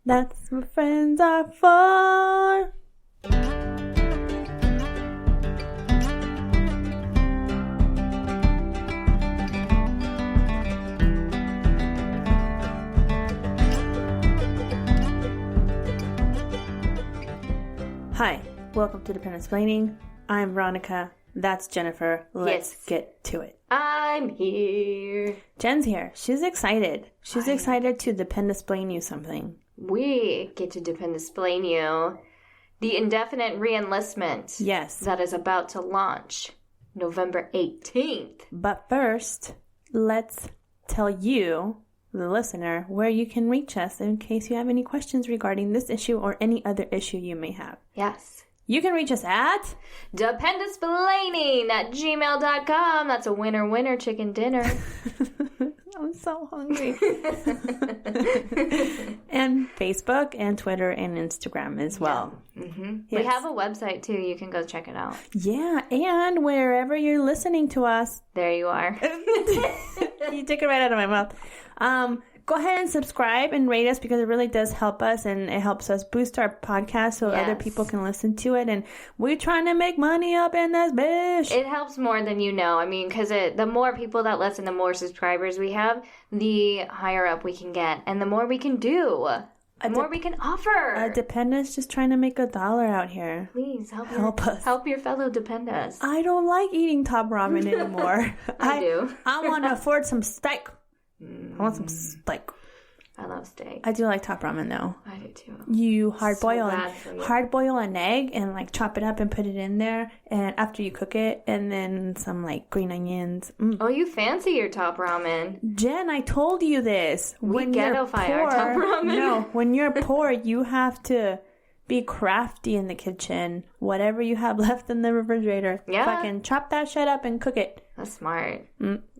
That's what friends are for. Hi, welcome to Dependasplain. I'm Veronica. That's Jennifer. Let's get to it. I'm here. Jen's here. She's excited. She's excited to Dependasplain you something. We get to Dependasplain you the Indefinite Reenlistment. Yes. That is about to launch November 18th. But first, let's tell you, the listener, where you can reach us in case you have any questions regarding this issue or any other issue you may have. Yes. You can reach us at Dependasplaining@gmail.com. That's a winner chicken dinner. I'm so hungry. And Facebook and Twitter and Instagram as well. Yeah. Mm-hmm. Yes. We have a website too. You can go check it out. Yeah, and wherever you're listening to us. There you are. You took it right out of my mouth. Go ahead and subscribe and rate us because it really does help us and it helps us boost our podcast so other people can listen to it. And we're trying to make money up in this bitch. It helps more than you know. I mean, because the more people that listen, the more subscribers we have, the higher up we can get. And the more we can do, the more we can offer. A dependent's just trying to make $1 out here. Please help us. Help your fellow dependents. I don't like eating top ramen anymore. I do. I want to afford some steak. I want some steak. I love steak. I do like top ramen though. I do too. You hard boil an egg and like chop it up and put it in there, and after you cook it, and then some like green onions. Oh, you fancy your top ramen. Jen, I told you this. We ghetto-fy our top ramen. No, when you're poor, you have to be crafty in the kitchen. Whatever you have left in the refrigerator, fucking chop that shit up and cook it. That's smart.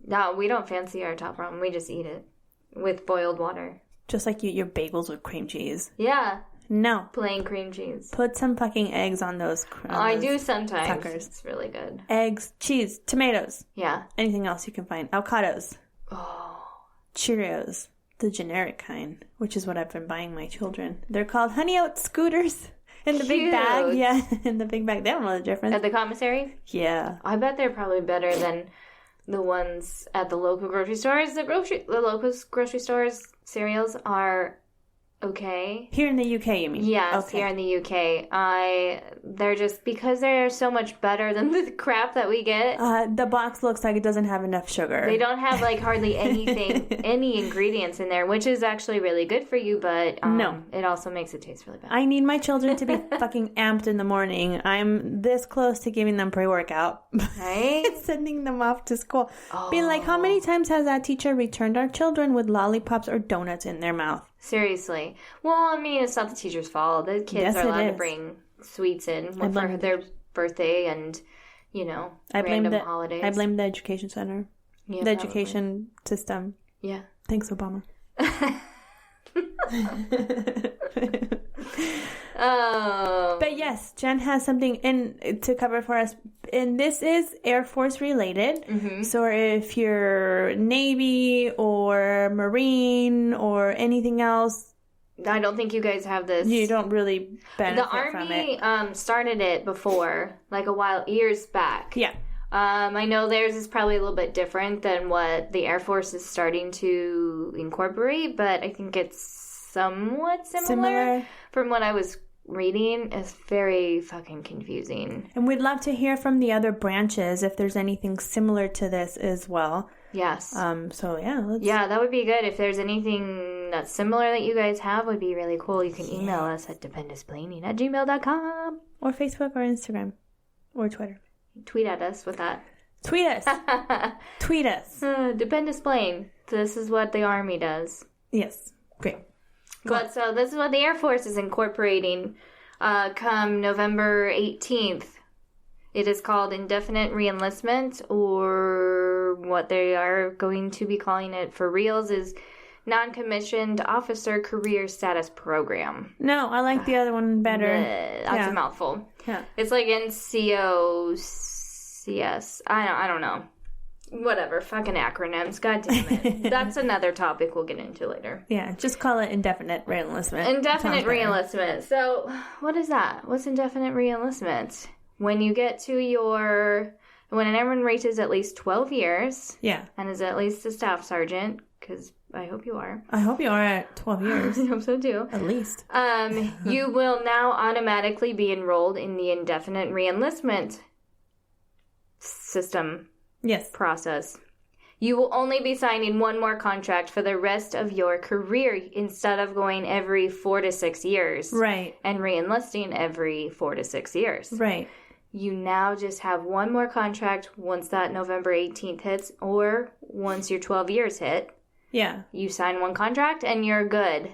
No, we don't fancy our top ramen. We just eat it with boiled water. Just like you eat your bagels with cream cheese. Yeah. No. Plain cream cheese. Put some fucking eggs on those. I do sometimes. Suckers. It's really good. Eggs, cheese, tomatoes. Yeah. Anything else you can find. Avocados. Oh. Cheerios. The generic kind, which is what I've been buying my children. They're called Honey Oat Scooters. In the big bag. Yeah, in the big bag. They don't know the difference. At the commissary? Yeah. I bet they're probably better than the ones at the local grocery stores. The local grocery stores cereals are okay. Here in the UK, you mean? Yes, okay. Here in the UK. They're just, because they're so much better than the crap that we get. The box looks like it doesn't have enough sugar. They don't have like hardly anything, any ingredients in there, which is actually really good for you, but no, it also makes it taste really bad. I need my children to be fucking amped in the morning. I'm this close to giving them pre-workout. Right? Sending them off to school. Being like, how many times has that teacher returned our children with lollipops or donuts in their mouth? Seriously. Well, I mean, it's not the teacher's fault. The kids are allowed to bring sweets in for their birthday and, random holidays. I blame the education center. Yeah, the education system. Yeah. Thanks, Obama. But yes, Jen has something to cover for us. And this is Air Force related. Mm-hmm. So if you're Navy or Marine or anything else, I don't think you guys have this. You don't really benefit from it. The Army started it before, like years back. Yeah. I know theirs is probably a little bit different than what the Air Force is starting to incorporate, but I think it's somewhat similar. From what I was reading. It's very fucking confusing. And we'd love to hear from the other branches if there's anything similar to this as well. Yes. So yeah. Yeah, that would be good. If there's anything that's similar that you guys have, would be really cool. You can email us at dependasplaining@gmail.com. Or Facebook or Instagram. Or Twitter. Tweet at us with that. Tweet us. Tweet us. Dependasplain. This is what the Army does. Yes. Great. So this is what the Air Force is incorporating come November 18th. It is called Indefinite Reenlistment, or what they are going to be calling it for reals is Non-Commissioned Officer Career Status Program. No, I like the other one better. That's a mouthful. Yeah. It's like NCOCS. I don't know. Whatever, fucking acronyms. God damn it. That's another topic we'll get into later. Yeah, just call it indefinite reenlistment. Indefinite reenlistment. So, what is that? What's indefinite reenlistment? When you get to when everyone reaches at least 12 years. Yeah. And is at least a staff sergeant, because I hope you are. I hope you are at 12 years. I hope so too. At least. You will now automatically be enrolled in the indefinite reenlistment system. Yes. Process. You will only be signing one more contract for the rest of your career instead of going every 4 to 6 years. Right. And re-enlisting every 4 to 6 years. Right. You now just have one more contract once that November 18th hits, or once your 12 years hit. Yeah. You sign one contract and you're good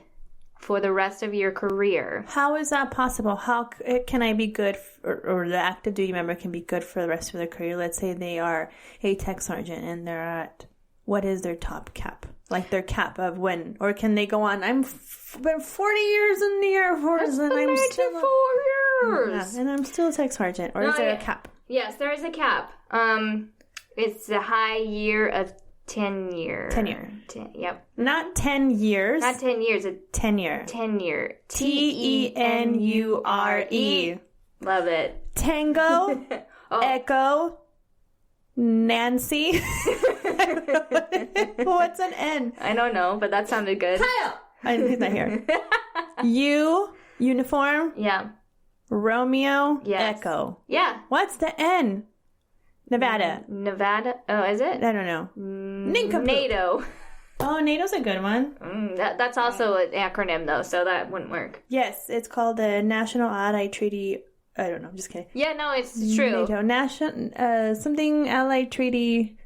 for the rest of your career. How is that possible? How can I be good, or the active duty member can be good for the rest of their career? Let's say they are a tech sergeant and they're at, what is their top cap? Like their cap of when, or can they go on, been 40 years in the Air Force and I'm still 4 years. Yeah, and I'm still a tech sergeant, or is there a cap? Yes, there is a cap. It's a high year of tenure. Yep. Not 10 years. Not 10 years. A tenure. Tenure. Tenure. Love it. Tango. Echo. Nancy. What's an N? I don't know, but that sounded good. Kyle. He's not here. U. Uniform. Yeah. Romeo. Yes. Echo. Yeah. What's the N? Nevada. Oh, is it? I don't know. NATO. Oh, NATO's a good one. That's also an acronym, though, so that wouldn't work. Yes, it's called the National Allied Treaty. I don't know. I'm just kidding. Yeah, no, it's true. NATO. Something Allied Treaty.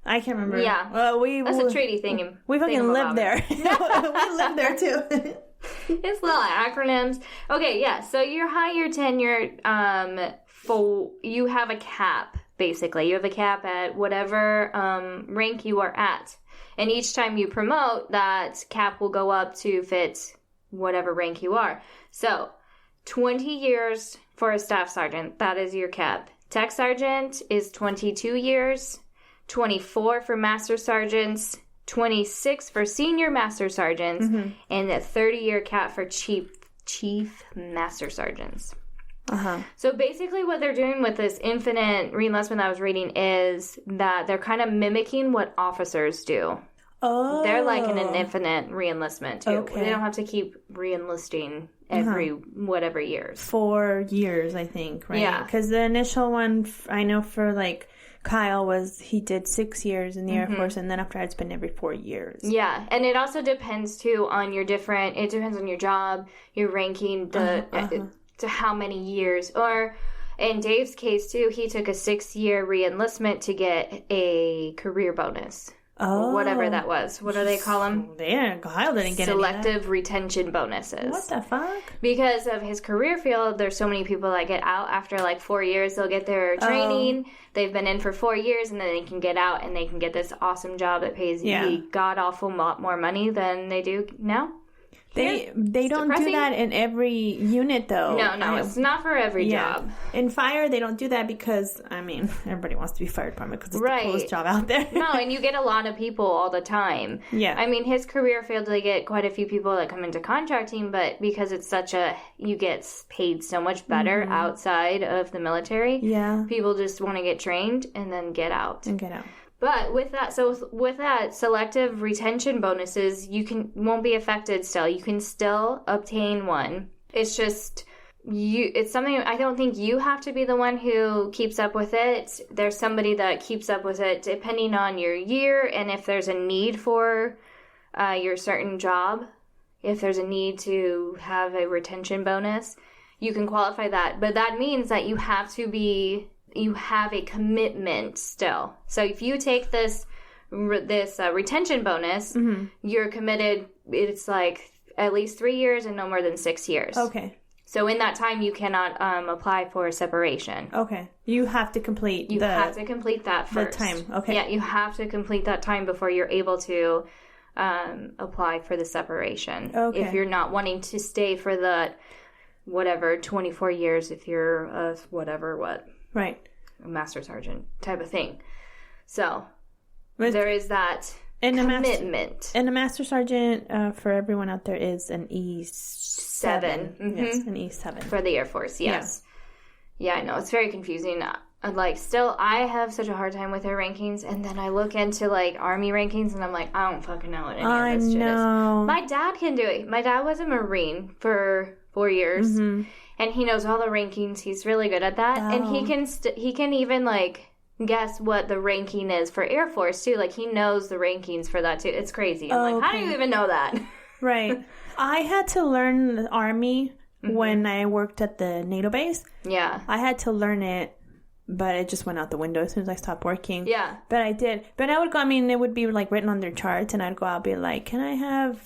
I can't remember. Yeah. That's a treaty thing. We fucking live there. We live there, too. It's little acronyms. Okay, yeah. So your higher tenure, you have a cap. Basically, you have a cap at whatever rank you are at. And each time you promote, that cap will go up to fit whatever rank you are. So, 20 years for a staff sergeant. That is your cap. Tech sergeant is 22 years. 24 for master sergeants. 26 for senior master sergeants. Mm-hmm. And a 30-year cap for chief master sergeants. Uh-huh. So basically what they're doing with this infinite reenlistment that I was reading is that they're kind of mimicking what officers do. Oh. They're like an infinite reenlistment too. Okay. They don't have to keep reenlisting every whatever years. 4 years, I think, right? Yeah. Because the initial one, I know for like Kyle he did 6 years in the Air Force, and then after that it's been every 4 years. Yeah, and it also depends too on it depends on your job, your ranking, to how many years. Or in Dave's case too, he took a 6-year reenlistment to get a career bonus. Oh. Or whatever that was. What do they call them? Yeah, Kyle didn't get selective retention bonuses. What the fuck? Because of his career field, there's so many people that get out after like 4 years. They'll get their training. They've been in for 4 years, and then they can get out and they can get this awesome job that pays a god-awful lot more money than they do now. They don't do that in every unit, though. No, it's not for every job. In fire, they don't do that because, everybody wants to be fire department because it's the coolest job out there. No, and you get a lot of people all the time. Yeah. His career field, they get quite a few people that come into contracting, but because it's you get paid so much better outside of the military. Yeah. People just want to get trained and then get out. But with that selective retention bonuses, won't be affected still. You can still obtain one. It's just it's something I don't think you have to be the one who keeps up with it. There's somebody that keeps up with it depending on your year and if there's a need for your certain job. If there's a need to have a retention bonus, you can qualify that. But that means that you have a commitment still. So if you take this retention bonus, you're committed. It's like at least 3 years and no more than 6 years. Okay. So in that time, you cannot apply for a separation. Okay. You have to complete have to complete that first. The time. Okay. Yeah, you have to complete that time before you're able to apply for the separation. Okay. If you're not wanting to stay for the 24 years if you're what. Right. A master sergeant type of thing. So there is that commitment. And a Master Sergeant, for everyone out there, is an E7. Mm-hmm. Yes, an E7. For the Air Force, yes. Yeah, I know. It's very confusing. Like, still, I have such a hard time with their rankings, and then I look into, like, Army rankings, and I'm like, I don't fucking know what any of this shit is. My dad can do it. My dad was a Marine for 4 years, and he knows all the rankings. He's really good at that, and he can even, like, guess what the ranking is for Air Force, too. Like, he knows the rankings for that, too. It's crazy. I'm like, how do you even know that? Right. I had to learn the Army when I worked at the NATO base. Yeah. I had to learn it. But it just went out the window as soon as I stopped working. Yeah. But I did. But I would go, I mean, it would be, like, written on their charts, and I'd go out and be like, can I have,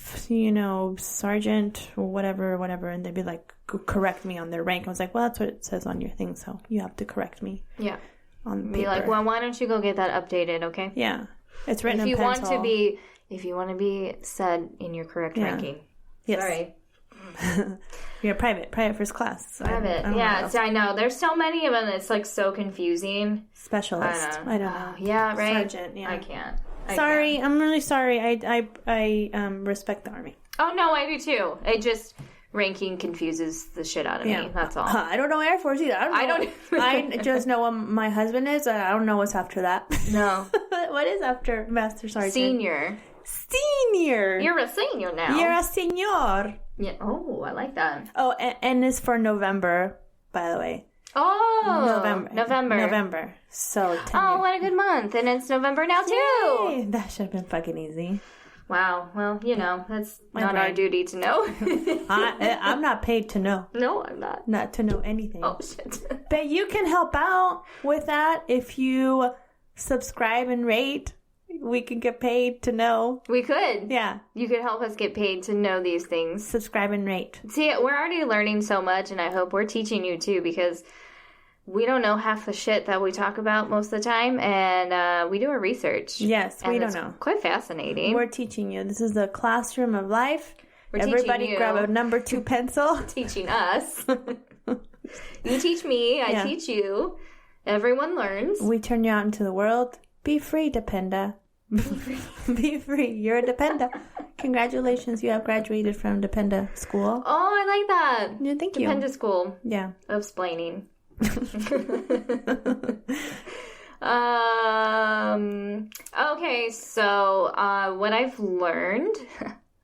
sergeant or whatever. And they'd be like, correct me on their rank. I was like, well, that's what it says on your thing, so you have to correct me. Yeah. On paper. Be like, well, why don't you go get that updated, okay? Yeah. It's written in pencil. If you want to be said in your correct ranking. Yes. Sorry. You're private first class. So private, I know. There's so many of them. It's like so confusing. Specialist. I don't know. Yeah, right. Sergeant. Yeah. I can't. I'm really sorry. I respect the Army. Oh no, I do too. Ranking confuses the shit out of me. That's all. I don't know Air Force either. I just know what my husband is. And I don't know what's after that. No. What is after Master Sergeant? Senior. You're a senior now. You're a senior. Yeah. Oh, I like that. Oh, and it's for November, by the way. Oh, November. So, what a good month. And it's November now, too. Yay. That should have been fucking easy. Wow. Well, that's not our duty to know. I'm not paid to know. No, I'm not. Not to know anything. Oh, shit. But you can help out with that if you subscribe and rate. We could get paid to know. We could. Yeah. You could help us get paid to know these things. Subscribe and rate. See, we're already learning so much, and I hope we're teaching you, too, because we don't know half the shit that we talk about most of the time, and we do our research. Yes, we don't know. Quite fascinating. We're teaching you. This is the classroom of life. Everybody grab a number 2 pencil. Teaching us. You teach me. I teach you. Everyone learns. We turn you out into the world. Be free, Dependa. Be free. You're a Dependa. Congratulations, you have graduated from Dependa school. Oh, I like that. Yeah, thank you. Dependa school. Yeah. Of splaining. Okay, so what I've learned,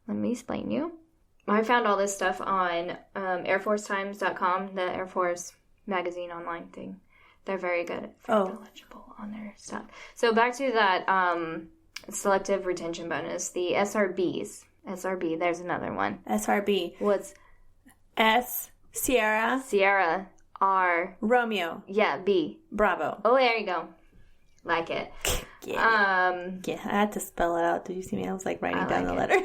let me explain you. I found all this stuff on airforcetimes.com, the Air Force magazine online thing. They're very good. Very knowledgeable on their stuff. So back to that selective retention bonus, the SRBs. SRB, there's another one. SRB. What's S, Sierra, R. Romeo. Yeah, B. Bravo. Oh, there you go. Like it. Yeah. I had to spell it out. Did you see me? I was like writing down the letters.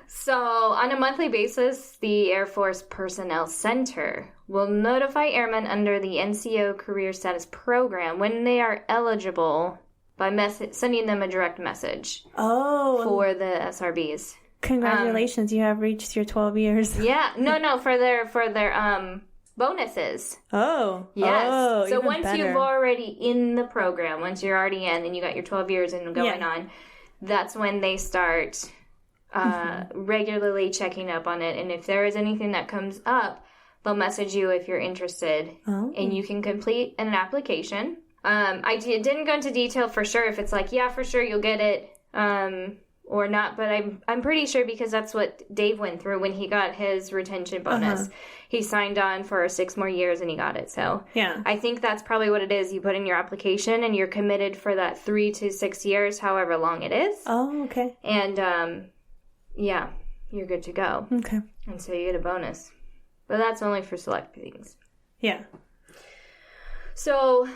So, on a monthly basis, the Air Force Personnel Center will notify airmen under the NCO Career Status Program when they are eligible by sending them a direct message. For the SRBs. Congratulations, you have reached your 12 years. Yeah, no, for their bonuses. Oh, yes. So once you've already in the program, once you're already in, and you got your 12 years and going on, that's when they start regularly checking up on it. And if there is anything that comes up, they'll message you if you're interested, and you can complete an application. I didn't go into detail for sure if it's like, yeah, for sure you'll get it, or not, but I'm pretty sure because that's what Dave went through when he got his retention bonus. He signed on for 6 more years and he got it. So yeah, I think that's probably what it is. You put in your application and you're committed for that 3 to 6 years, however long it is. Oh, okay. And yeah, you're good to go. Okay. And so you get a bonus. But that's only for select things. Yeah. So,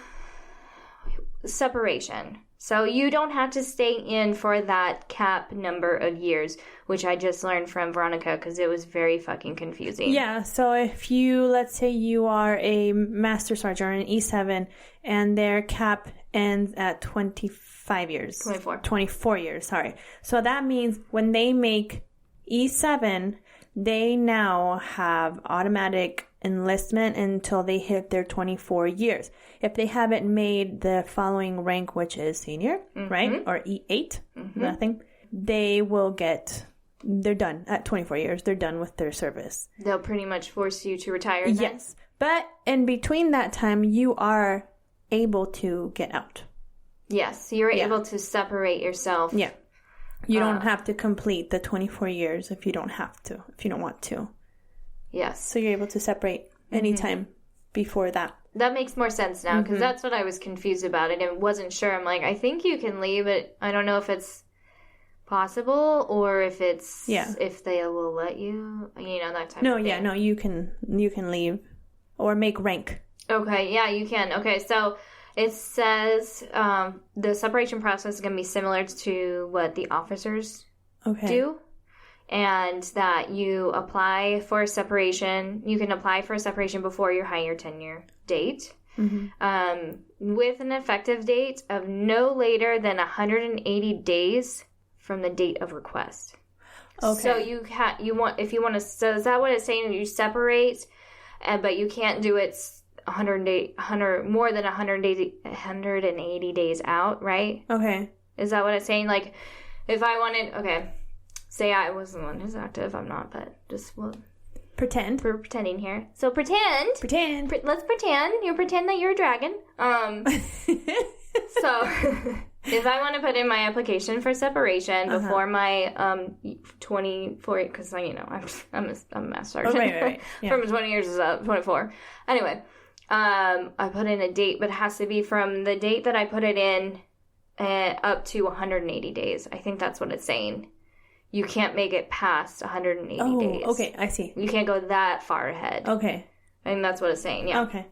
separation. So you don't have to stay in for that cap number of years, which I just learned from Veronica because it was very fucking confusing. Yeah, so if you, let's say you are a Master Sergeant or an E7 and their cap ends at 25 years. 24 years, sorry. So that means when they make E7, they now have automatic enlistment until they hit their 24 years. If they haven't made the following rank, which is senior, right? Or E8, nothing, they will they're done at 24 years. They're done with their service. They'll pretty much force you to retire then? Yes. But in between that time, you are able to get out. Yes. You're able to separate yourself. Yeah. You don't have to complete the 24 years if you don't want to. Yes. So you're able to separate anytime before that. That makes more sense now, because that's what I was confused about. And I wasn't sure. I'm like, I think you can leave it. I don't know if it's possible or if it's if they will let you, that type of thing. No, you can leave or make rank. Okay, yeah, you can. Okay, so it says the separation process is going to be similar to what the officers do, and that you apply for a separation. You can apply for a separation before your higher tenure date. With an effective date of no later than 180 days from the date of request. Okay. So so is that what it's saying? You separate, but you can't do it more than 180 days out, right? Okay. Is that what it's saying? Like, if I wanted, say I was the one who's active, I'm not, but just pretend. We're pretending here. So pretend. Let's pretend. You pretend that you're a dragon. So if I want to put in my application for separation before my 24, because I'm a master sergeant. Right. Yeah. From 20 years is up, 24. Anyway, I put in a date, but it has to be from the date that I put it in up to 180 days. I think that's what it's saying. You can't make it past 180 days. Okay, I see. You can't go that far ahead. Okay. I think that's what it's saying, yeah. Okay.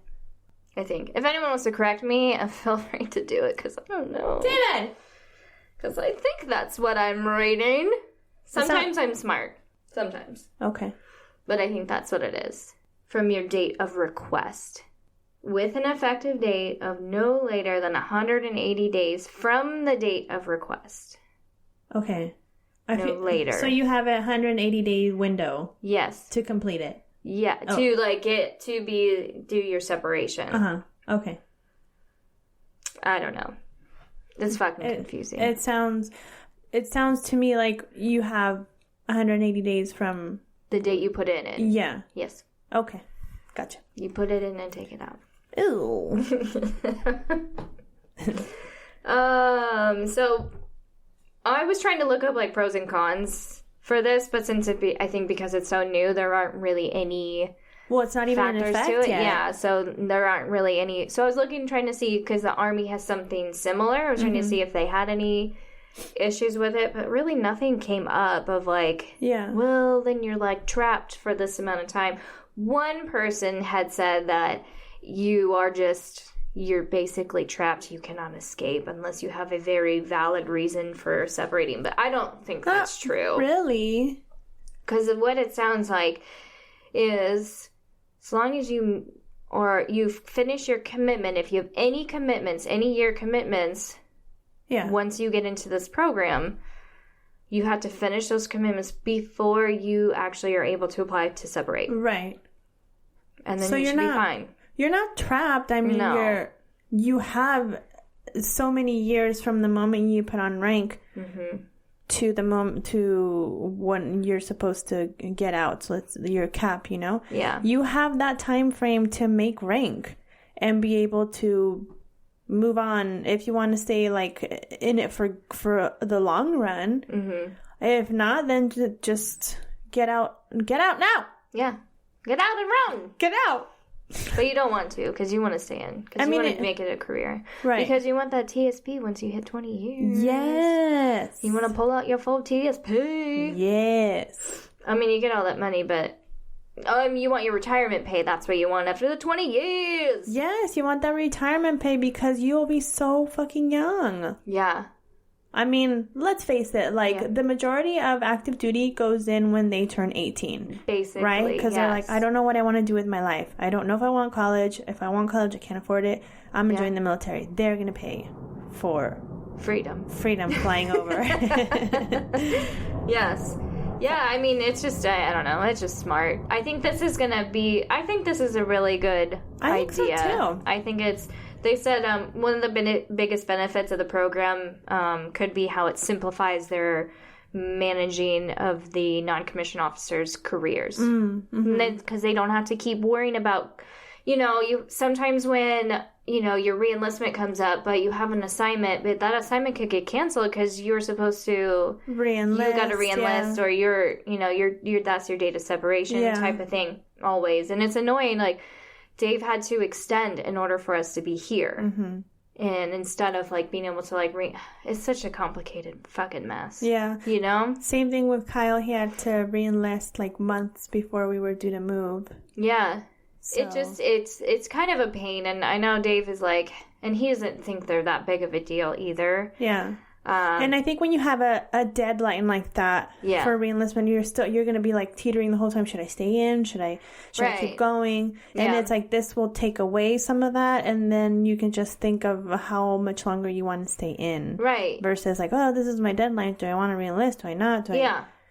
I think. If anyone wants to correct me, feel free to do it, because I don't know. David! Because I think that's what I'm reading. Sometimes I'm smart. Sometimes. Okay. But I think that's what it is. From your date of request. With an effective date of no later than 180 days from the date of request. Okay. Later. So you have a 180-day window. Yes. To complete it. Yeah, to do your separation. Okay. I don't know. It's fucking confusing. It sounds to me like you have 180 days from the date you put it in. Yeah. Yes. Okay. Gotcha. You put it in and take it out. Ew. So I was trying to look up pros and cons for this, but since I think because it's so new, there aren't really any. Well, it's not even in effect to it. Yet. Yeah, so there aren't really any. So I was trying to see, because the Army has something similar. I was trying to see if they had any issues with it, but really nothing came up of well, then you're trapped for this amount of time. One person had said that you're basically trapped. You cannot escape unless you have a very valid reason for separating. But I don't think that's true. Really? Because what it sounds like is, as long as you finish your commitment, if you have any commitments, any year commitments, once you get into this program, you have to finish those commitments before you actually are able to apply to separate. Right. And then you should be fine. You're not trapped. I mean, you have so many years from the moment you put on rank to the moment to when you're supposed to get out. So it's your cap, Yeah. You have that time frame to make rank and be able to move on if you want to stay in it for the long run. If not, then just get out. Get out now. Yeah. Get out and run. Get out. But you don't want to, because you want to stay in. Because you want to make it a career. Right. Because you want that TSP once you hit 20 years. Yes. You want to pull out your full TSP. Yes. I mean, you get all that money, but you want your retirement pay. That's what you want after the 20 years. Yes, you want that retirement pay because you'll be so fucking young. Yeah. I mean, let's face it, the majority of active duty goes in when they turn 18. Basically, right? Because they're I don't know what I want to do with my life. I don't know if I want college. If I want college, I can't afford it. I'm going to join the military. They're going to pay for freedom flying over. Yes. Yeah, I mean, it's just, I don't know, it's just smart. I think this is a really good idea. I think so too. I think they said one of the biggest benefits of the program could be how it simplifies their managing of the non-commissioned officers' careers. Because they don't have to keep worrying about, sometimes when, your reenlistment comes up, but you have an assignment, but that assignment could get canceled because you're supposed to reenlist. You got to reenlist, or you're that's your data separation type of thing always. And it's annoying. Like, Dave had to extend in order for us to be here. Mm-hmm. And instead of, being able to, it's such a complicated fucking mess. Yeah. Same thing with Kyle. He had to reenlist, months before we were due to move. Yeah. So. It's kind of a pain. And I know Dave is and he doesn't think they're that big of a deal either. Yeah. And I think when you have a deadline like that for reenlistment, you're going to be teetering the whole time. Should I stay in? Should I keep going? And it's this will take away some of that, and then you can just think of how much longer you want to stay in. Right. Versus this is my deadline. Do I want to reenlist? Do I not?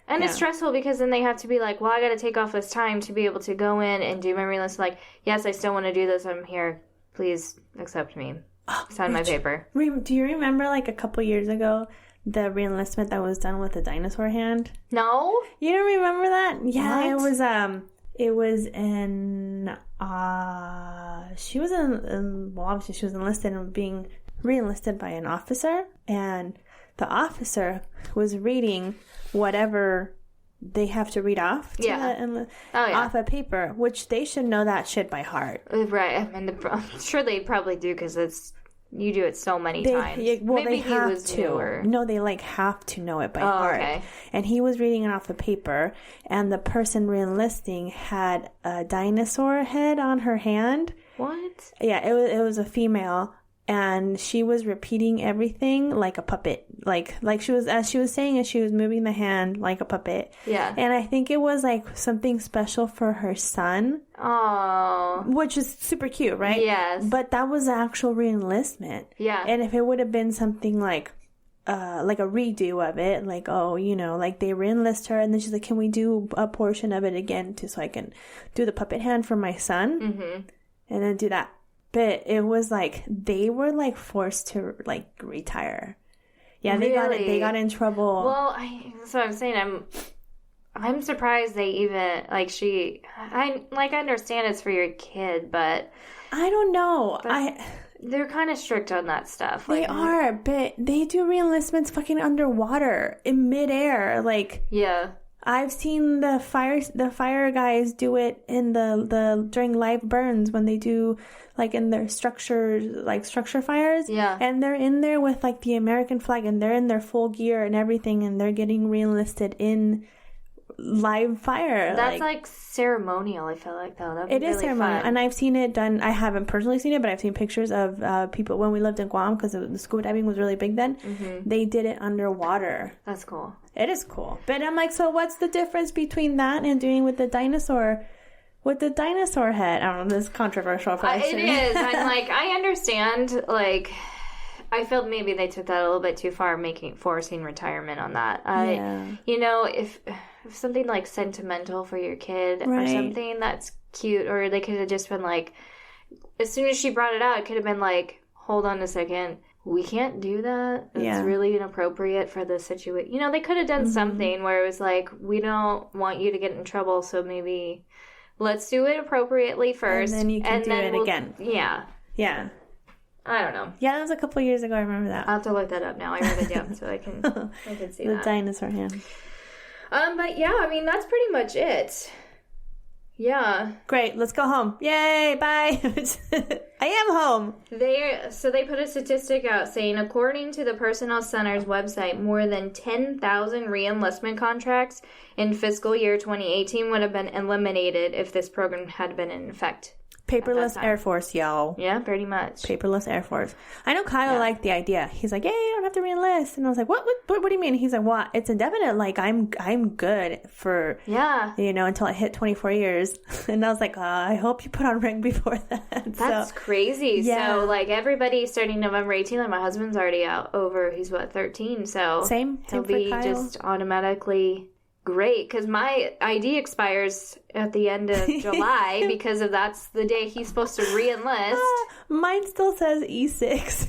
And it's stressful because then they have to be well, I got to take off this time to be able to go in and do my reenlist. Yes, I still want to do this. I'm here. Please accept me. Sign my paper. Do you remember a couple years ago the reenlistment that was done with the dinosaur hand? No. You don't remember that? Yeah, what? it was in she was obviously she was enlisted and being reenlisted by an officer, and the officer was reading whatever they have to read off off a paper, which they should know that shit by heart. Right. I mean, I'm sure they probably do because you do it so many times. Well, maybe they have he was to. Newer. No, they have to know it by heart. Okay. And he was reading it off the paper, and the person reenlisting had a dinosaur head on her hand. What? Yeah, it was a female. And she was repeating everything like a puppet. Like she was, as she was saying it, she was moving the hand like a puppet. Yeah. And I think it was something special for her son. Oh. Which is super cute, right? Yes. But that was actual reenlistment. Yeah. And if it would have been something like a redo of it, they reenlist her, and then she's like, can we do a portion of it again so I can do the puppet hand for my son? Mm-hmm. And then do that. But it was they were forced to retire. Yeah, really? they got in trouble. Well, so I'm saying I'm surprised they even I understand it's for your kid, but I don't know. They're kind of strict on that stuff. They are, but they do reenlistments fucking underwater in midair. Yeah. I've seen the fire guys do it in the during live burns when they do in their structure fires. Yeah. And they're in there with the American flag, and they're in their full gear and everything, and they're getting reenlisted in live fire. That's ceremonial, I feel though. That'd be it is really ceremonial. fun. And I've seen it done. I haven't personally seen it, but I've seen pictures of people when we lived in Guam, because the scuba diving was really big then. Mm-hmm. They did it underwater. That's cool. It is cool. But I'm so what's the difference between that and doing with the dinosaur head? I don't know, this is controversial question. It is. I'm I understand, I felt maybe they took that a little bit too far, forcing retirement on that. If something sentimental for your kid, or something that's cute, or they could have just been as soon as she brought it out, it could have been hold on a second, we can't do that. It's really inappropriate for the situation. They could have done something where it was we don't want you to get in trouble, so maybe let's do it appropriately first, and then you can do it again. Yeah. Yeah. I don't know. Yeah, that was a couple years ago. I remember that. I'll have to look that up now. I wrote it down so I can see the dinosaur hand. But yeah, I mean, that's pretty much it. Yeah. Great. Let's go home. Yay. Bye. I am home. They put a statistic out saying, according to the Personnel Center's website, more than 10,000 reenlistment contracts in fiscal year 2018 would have been eliminated if this program had been in effect. Paperless Air Force, yo. Yeah, pretty much. Paperless Air Force. I know Kyle liked the idea. He's like, "Hey, you don't have to reenlist." And I was like, "What do you mean?" He's like, "What? It's indefinite. I'm good for until I hit 24 years." And I was like, "I hope you put on rank before that." That's crazy. Yeah. So everybody starting November 18th, my husband's already out over. He's 13. So same he'll for be Kyle. just automatically great, because my ID expires at the end of July because that's the day he's supposed to re-enlist. Mine still says E6.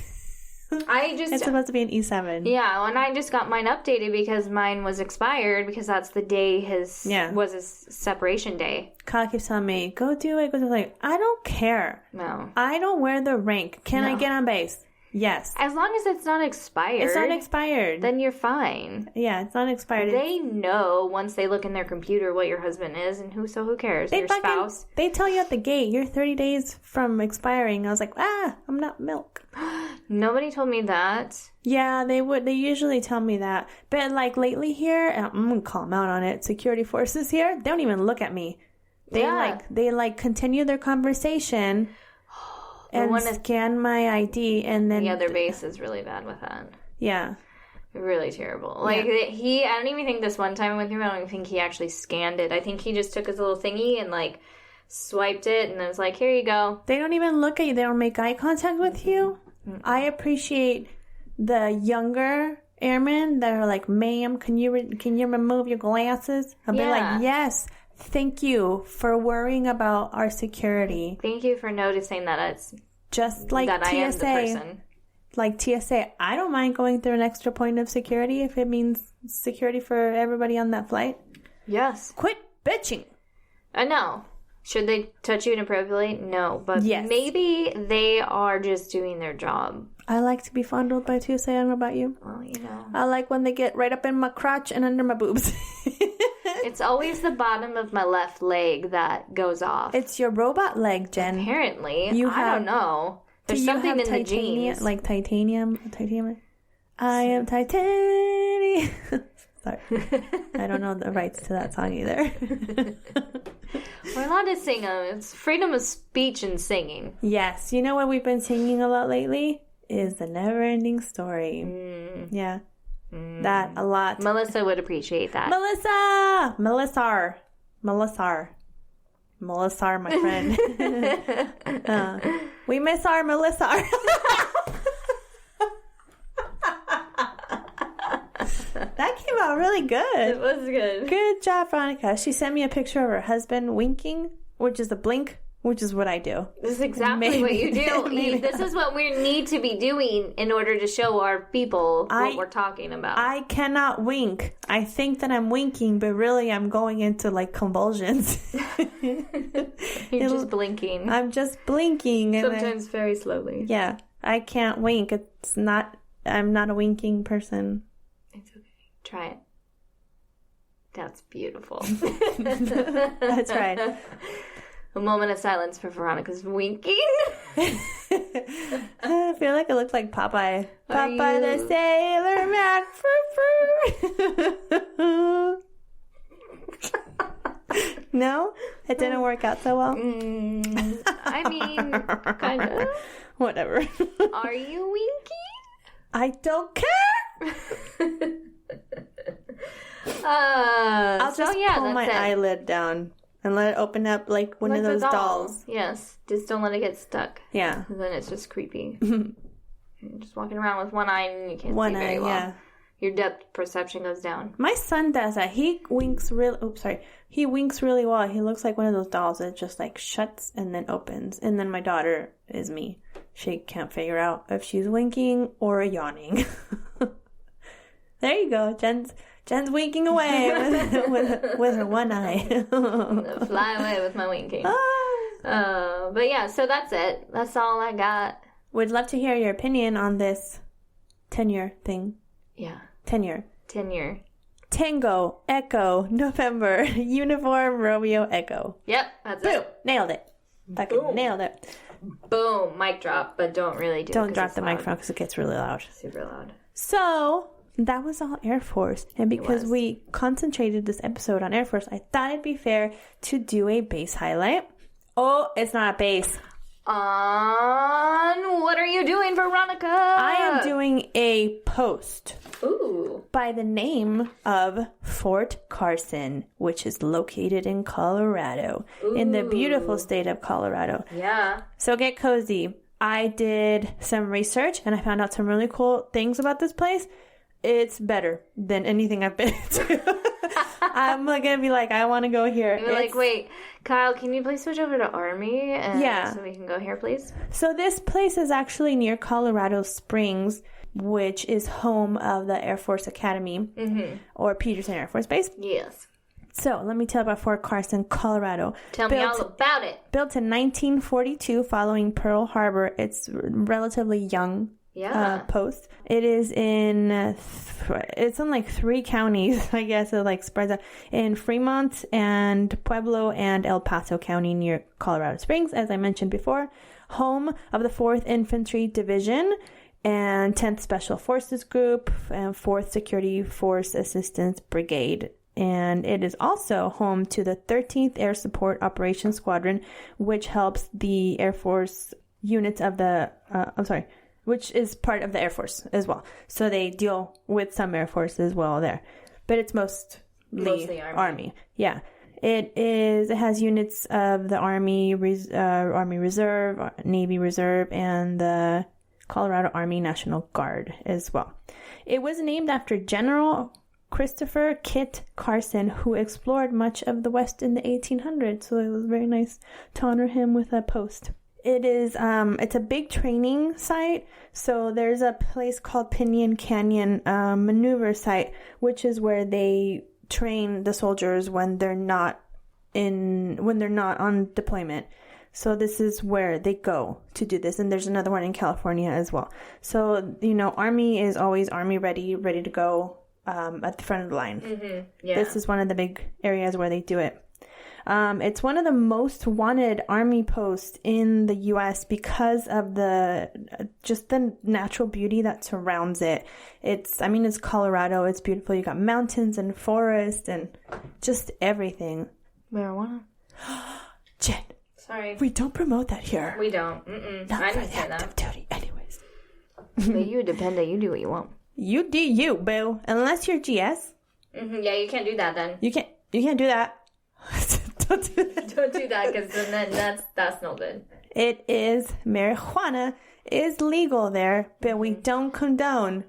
It's supposed to be an E7. Yeah, and I just got mine updated because mine was expired because that's the day was his separation day. Kyle keeps telling me, go do it. Like, I don't care. No. I don't wear the rank. Can I get on base? Yes. As long as it's not expired. It's not expired. Then you're fine. Yeah, it's not expired. They know once they look in their computer what your husband is, and who cares? Your spouse. They tell you at the gate, you're 30 days from expiring. I was like, I'm not milk. Nobody told me that. Yeah, they would. They usually tell me that. But like lately here, and I'm going to call them out on it, security forces here, they don't even look at me. They continue their conversation. And scan my ID, and then... The other base is really bad with that. Yeah. Really terrible. Like, I don't even think this one time I went through, I don't even think he actually scanned it. I think he just took his little thingy and, like, swiped it, and I was like, here you go. They don't even look at you. They don't make eye contact with you. Mm-hmm. I appreciate the younger airmen that are like, ma'am, can you remove your glasses? I'll be like, yes. Thank you for worrying about our security. Everybody. Thank you for noticing that it's just like that TSA. I am the person. Like TSA, I don't mind going through an extra point of security if it means security for everybody on that flight. Yes. Quit bitching. I know. Should they touch you inappropriately? No, but maybe they are just doing their job. I like to be fondled by TSA. I don't know about you. Well, you know. I like when they get right up in my crotch and under my boobs. It's always the bottom of my left leg that goes off. It's your robot leg, Jen. Apparently. I don't know. There's something in the genes. Like titanium. I am titanium. Sorry. I don't know the rights to that song either. We're allowed to sing them. It's freedom of speech and singing. Yes. You know what we've been singing a lot lately? Is The Never-Ending Story. Yeah. That a lot. Melissa would appreciate that. Melissa, my friend. We miss our Melissa. That came out really good. It was good. Good job, Veronica. She sent me a picture of her husband winking, which is a blink, which is what I do. This is exactly what you do. This is what we need to be doing in order to show our people what we're talking about. I cannot wink. I think that I'm winking, but really I'm going into like convulsions. You're just blinking. I'm just blinking. Sometimes very slowly. Yeah. I can't wink. I'm not a winking person. It's okay. Try it. That's beautiful. That's right. A moment of silence for Veronica's winking. I feel like it looks like Popeye. Popeye the Sailor Man. No? It didn't work out so well? I mean, kind of. Whatever. Are you winking? I don't care. I'll just pull my eyelid down and let it open up like one of those dolls. Yes. Just don't let it get stuck. Yeah. And then it's just creepy. You're just walking around with one eye and you can't see very well. Yeah. Your depth perception goes down. My son does that. He winks He winks really well. He looks like one of those dolls that just like shuts and then opens. And then my daughter is me. She can't figure out if she's winking or yawning. There you go. Jen's winking away with her one eye. Fly away with my winking. But yeah, so that's it. That's all I got. Would love to hear your opinion on this tenure thing. Yeah. Tenure. Tango, Echo, November, Uniform, Romeo, Echo. Yep, that's Boom. it. Nailed it. Fucking nailed it. Boom. Mic drop, but don't really do it. Don't drop the microphone because it gets really loud. Super loud. So, that was all Air Force. And because we concentrated this episode on Air Force, I thought it'd be fair to do a base highlight. Oh, it's not a base. What are you doing, Veronica? I am doing a post. Ooh. By the name of Fort Carson, which is located in Colorado. Ooh. In the beautiful state of Colorado. Yeah. So get cozy. I did some research and I found out some really cool things about this place. It's better than anything I've been to. I'm gonna be like, I want to go here. You're like, wait, Kyle, can you please switch over to Army? So we can go here, please. So this place is actually near Colorado Springs, which is home of the Air Force Academy, or Peterson Air Force Base. Yes. So let me tell you about Fort Carson, Colorado. Tell me all about it. Built in 1942 following Pearl Harbor. It's relatively young. Post. It is it's in like 3 counties, I guess. It like spreads out in Fremont and Pueblo and El Paso County near Colorado Springs, as I mentioned before. Home of the 4th Infantry Division and 10th Special Forces Group and 4th Security Force Assistance Brigade. And it is also home to the 13th Air Support Operations Squadron, which helps the Air Force units of the, which is part of the Air Force as well. So they deal with some Air Force as well there. But it's mostly Army. Yeah. It has units of the Army Reserve, Navy Reserve, and the Colorado Army National Guard as well. It was named after General Christopher Kit Carson, who explored much of the West in the 1800s. So it was very nice to honor him with a post. It is, it's a big training site. So there's a place called Pinyon Canyon Maneuver Site, which is where they train the soldiers when they're not on deployment. So this is where they go to do this. And there's another one in California as well. So, Army is always Army ready to go at the front of the line. Mm-hmm. Yeah. This is one of the big areas where they do it. It's one of the most wanted Army posts in the U.S. because of the natural beauty that surrounds it. It's Colorado. It's beautiful. You got mountains and forests and just everything. Marijuana. Jen. Sorry. We don't promote that here. We don't. Mm-mm. Not for the act of duty. Anyways. But you Dependa. You do what you want. You do you, boo. Unless you're GS. Mm-hmm. Yeah, you can't do that then. You can't do that. Don't do that. Don't do that, because then that's no good. It is, marijuana is legal there, but we don't condone.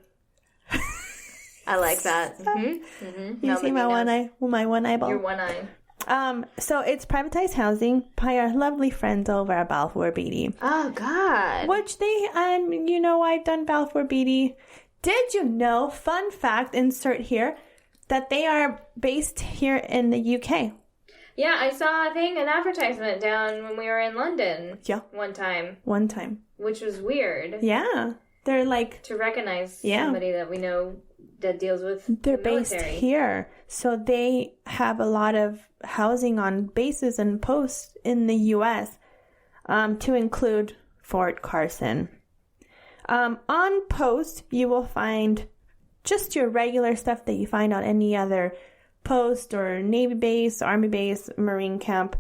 I like that. Mm-hmm. Mm-hmm. You see my one eyeball? Your one eye. So it's privatized housing by our lovely friends over at Balfour Beatty. Oh, God. Which I've done Balfour Beatty. Did you know, fun fact, insert here, that they are based here in the UK? Yeah, I saw, an advertisement down when we were in London. Yeah. One time. Which was weird. Yeah. They're like... To recognize somebody that we know that deals with They're the military. Based here. So they have a lot of housing on bases and posts in the U.S. To include Fort Carson. On post, you will find just your regular stuff that you find on any other post or Navy base, Army base, Marine camp,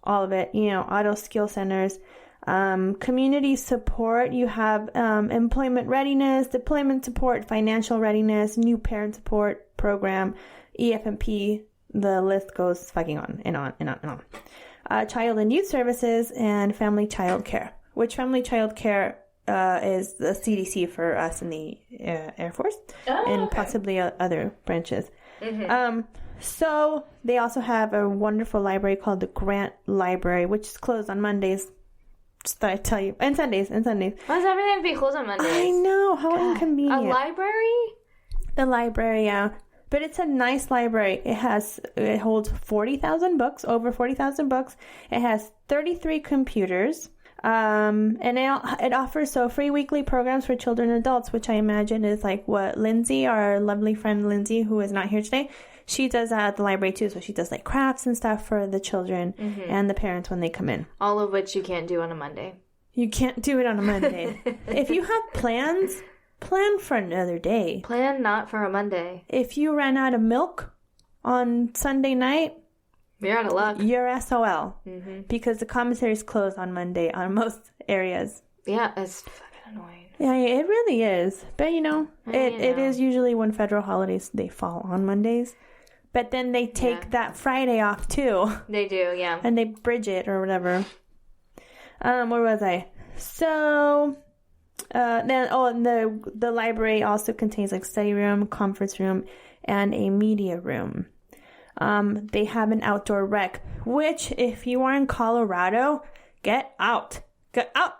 all of it, auto skill centers, community support. You have employment readiness, deployment support, financial readiness, new parent support program, EF&P. The list goes fucking on and on and on and on. Child and youth services and family child care, which family child care is the CDC for us in the Air Force and possibly other branches. Mm-hmm. So they also have a wonderful library called the Grant Library, which is closed on Mondays. Just thought I'd tell you. And Sundays. Why does everything be closed on Mondays? I know. How inconvenient. A library? The library, yeah. But it's a nice library. It holds 40,000 books, over 40,000 books. It has 33 computers. And it offers free weekly programs for children and adults, which I imagine is like what Lindsay, our lovely friend Lindsay, who is not here today, she does at the library too. So she does like crafts and stuff for the children and the parents when they come in. All of which you can't do on a Monday. You can't do it on a Monday. If you have plans, plan for another day. Plan not for a Monday. If you ran out of milk on Sunday night, you're out of luck. You're SOL. Mm-hmm. Because the commissary is closed on Monday on most areas. Yeah, it's fucking annoying. Yeah, it really is. But, it is usually when federal holidays, they fall on Mondays. But then they take that Friday off, too. They do, yeah. And they bridge it or whatever. Where was I? So, And the library also contains like study room, conference room, and a media room. They have an outdoor rec, which if you are in Colorado, get out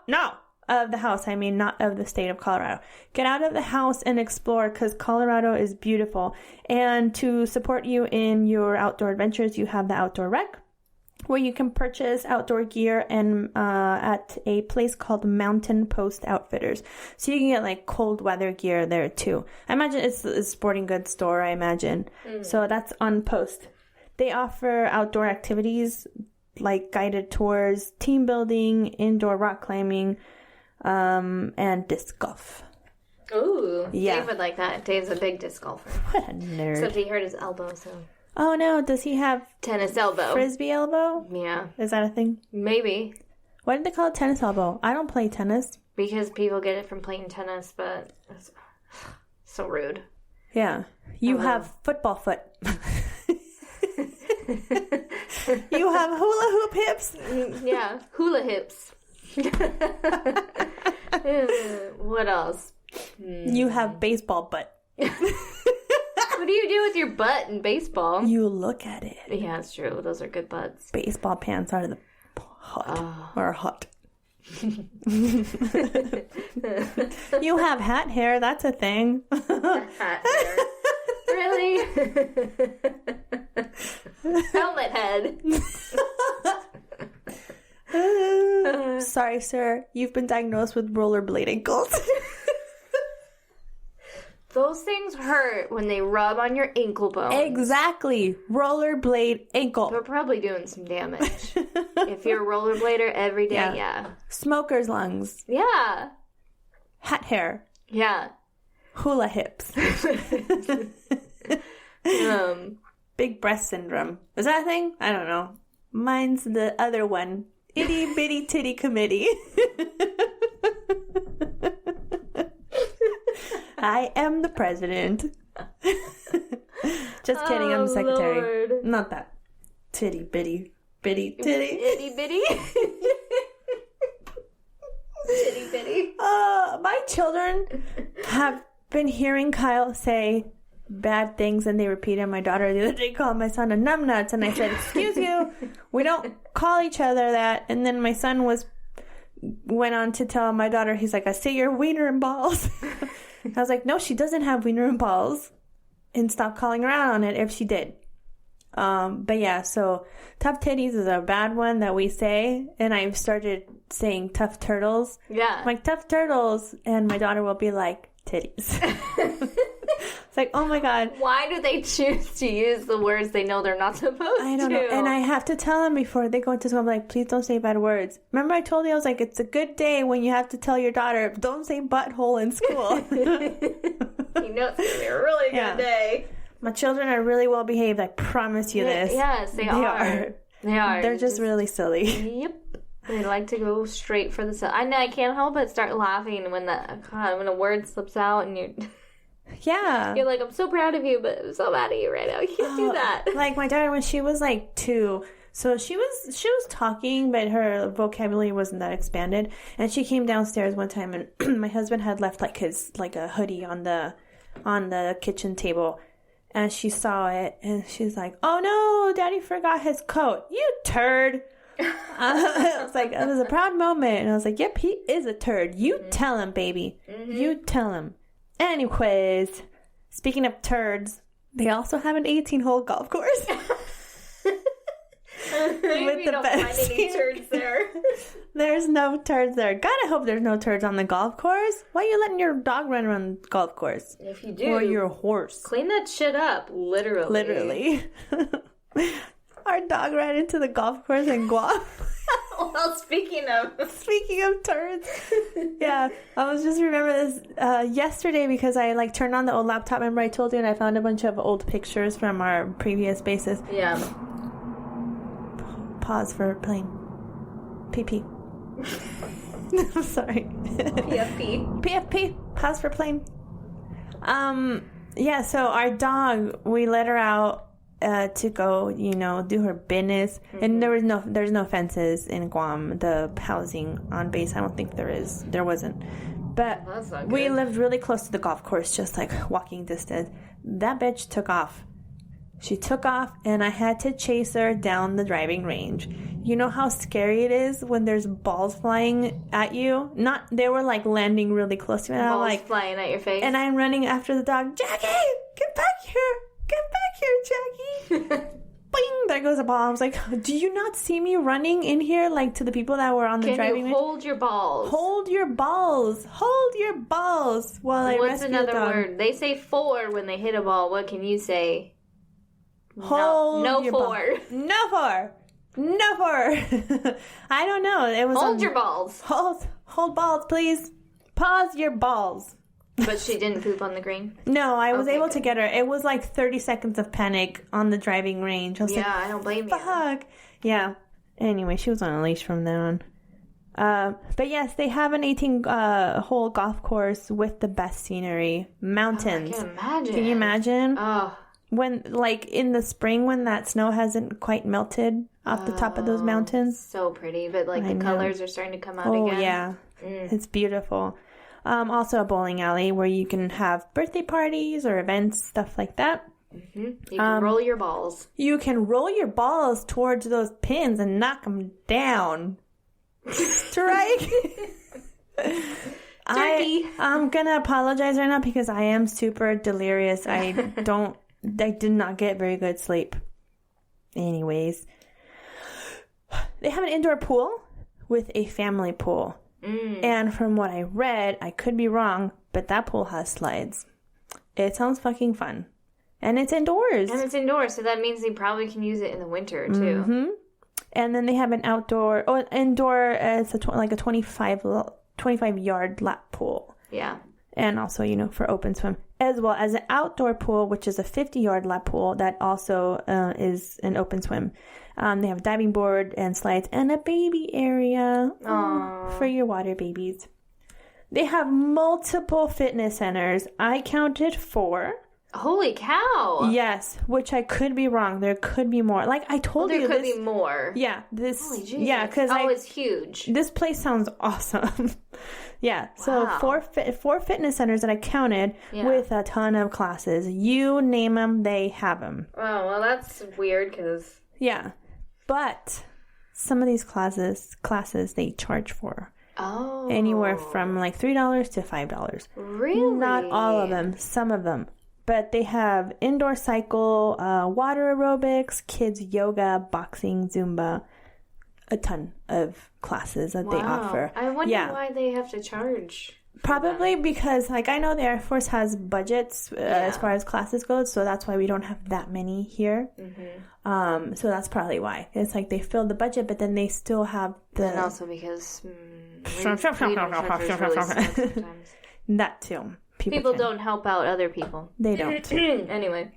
now of the house. I mean, not of the state of Colorado. Get out of the house and explore, because Colorado is beautiful. And to support you in your outdoor adventures, you have the outdoor rec, where you can purchase outdoor gear and at a place called Mountain Post Outfitters. So you can get like cold weather gear there too. I imagine it's a sporting goods store, I imagine. So that's on Post. They offer outdoor activities like guided tours, team building, indoor rock climbing, and disc golf. Ooh, yeah. Dave would like that. Dave's a big disc golfer. What a nerd. Except he hurt his elbow, so... Oh, no. Does he have... Tennis elbow. Frisbee elbow? Yeah. Is that a thing? Maybe. Why did they call it tennis elbow? I don't play tennis. Because people get it from playing tennis, but it's so rude. Yeah. You have football foot. You have hula hoop hips? Yeah. Hula hips. What else? You have baseball butt. What do you do with your butt in baseball? You look at it. Yeah, it's true. Those are good butts. Baseball pants are the hot. Or hot. You have hat hair. That's a thing. Hat hair. Really? Helmet head. Sorry, sir. You've been diagnosed with rollerblade ankles. Those things hurt when they rub on your ankle bones. Exactly. Rollerblade ankle. They're probably doing some damage. If you're a rollerblader every day, yeah. Smoker's lungs. Yeah. Hat hair. Yeah. Hula hips. Big breast syndrome. Is that a thing? I don't know. Mine's the other one. Itty bitty titty committee. I am the president. Just kidding, I'm the secretary. Lord. Not that. Titty bitty bitty titty. Itty bitty. Itty bitty. My children have been hearing Kyle say bad things and they repeat it. My daughter the other day called my son a numbnuts, and I said, excuse you, we don't call each other that. And then my son went on to tell my daughter, he's like, I say your wiener and balls. I was like, no, she doesn't have wiener and balls, and stop calling her out on it if she did. But yeah, so tough titties is a bad one that we say, and I've started saying tough turtles. Yeah. I'm like, tough turtles, and my daughter will be like, titties. It's like, oh my God. Why do they choose to use the words they know they're not supposed to? I don't know. And I have to tell them before they go into school, I'm like, please don't say bad words. Remember I told you, I was like, it's a good day when you have to tell your daughter, don't say butthole in school. You know it's going to be a really good day. My children are really well behaved. I promise you this. Yes, they are. They are. They're just really silly. Yep. They like to go straight for the... I know, I can't help but start laughing when a word slips out and you're... Yeah. You're like, I'm so proud of you, but I'm so mad at you right now. You can't do that. Like my daughter, when she was like 2, so she was talking, but her vocabulary wasn't that expanded. And she came downstairs one time, and my husband had left like a hoodie on the kitchen table, and she saw it, and she's like, "Oh no, Daddy forgot his coat. You turd." I was like, it was a proud moment, and I was like, "Yep, he is a turd. You tell him, baby. You tell him." Anyways, speaking of turds, they also have an 18-hole golf course. With the don't find any turds there. There's no turds there. God, I hope there's no turds on the golf course. Why are you letting your dog run around the golf course? If you do, or your horse, clean that shit up. Literally. Our dog ran into the golf course in Guam. Well, speaking of turds, yeah, I was just remember this yesterday because I like turned on the old laptop. Remember I told you, and I found a bunch of old pictures from our previous bases. Yeah. Pause for playing PP. I'm sorry. PFP. Pause for playing. Yeah. So our dog, we let her out to go, do her business. And there's no fences in Guam. The housing on base, I don't think there wasn't. But that's not good. We lived really close to the golf course, just like walking distance. That bitch took off. She took off, and I had to chase her down the driving range. You know how scary it is when there's balls flying at you? They were like landing really close to me. And balls I'm like flying at your face. And I'm running after the dog. Jackie, get back here, Jackie. Bing! There goes a ball. I was like, do you not see me running in here, like to the people that were on the driving range? Hold your balls. Hold your balls. Hold your balls. While I What's rescue the dog. another word? They say four when they hit a ball. What can you say? Hold no your four. Balls. No four. No four. I don't know. It was hold your balls. Hold balls, please. Pause your balls. But she didn't poop on the green? No, I was able to get her. It was like 30 seconds of panic on the driving range. I was like, I don't blame you. Fuck. Yeah. Anyway, she was on a leash from then on. But yes, they have an 18-hole golf course with the best scenery. Mountains. I can imagine. Can you imagine? Oh. When, like, in the spring when that snow hasn't quite melted off the top of those mountains. So pretty, but like the colors are starting to come out again. Oh, yeah. It's beautiful. Also a bowling alley where you can have birthday parties or events, stuff like that. Mm-hmm. You can roll your balls. You can roll your balls towards those pins and knock them down. Strike. Turkey. I'm gonna apologize right now because I am super delirious. I did not get very good sleep. Anyways. They have an indoor pool with a family pool. And from what I read, I could be wrong, but that pool has slides. It sounds fucking fun. And it's indoors. So that means they probably can use it in the winter, too. Mm-hmm. And then they have an indoor, it's like a 25-yard lap pool. Yeah. And also, for open swim. As well as an outdoor pool, which is a 50-yard lap pool that also is an open swim. They have a diving board and slides and a baby area for your water babies. They have multiple fitness centers. I counted 4. Holy cow! Yes, which I could be wrong. There could be more. Like I told you, there could be more. Yeah, this. Holy Jesus. Yeah, because it's huge. This place sounds awesome. Yeah, so wow. 4 fitness centers that I counted with a ton of classes. You name them, they have them. Oh well, that's weird because. Yeah, but some of these classes they charge for. Oh. Anywhere from like $3 to $5. Really? Not all of them. Some of them. But they have indoor cycle, water aerobics, kids yoga, boxing, Zumba, a ton of classes that they offer. I wonder why they have to charge. Probably because, like, I know the Air Force has budgets as far as classes go, so that's why we don't have that many here. Mm-hmm. So that's probably why. It's like they fill the budget, but then they still have the... And also because freedom instructors really suck sometimes. That too. People don't help out other people. They don't. Anyway.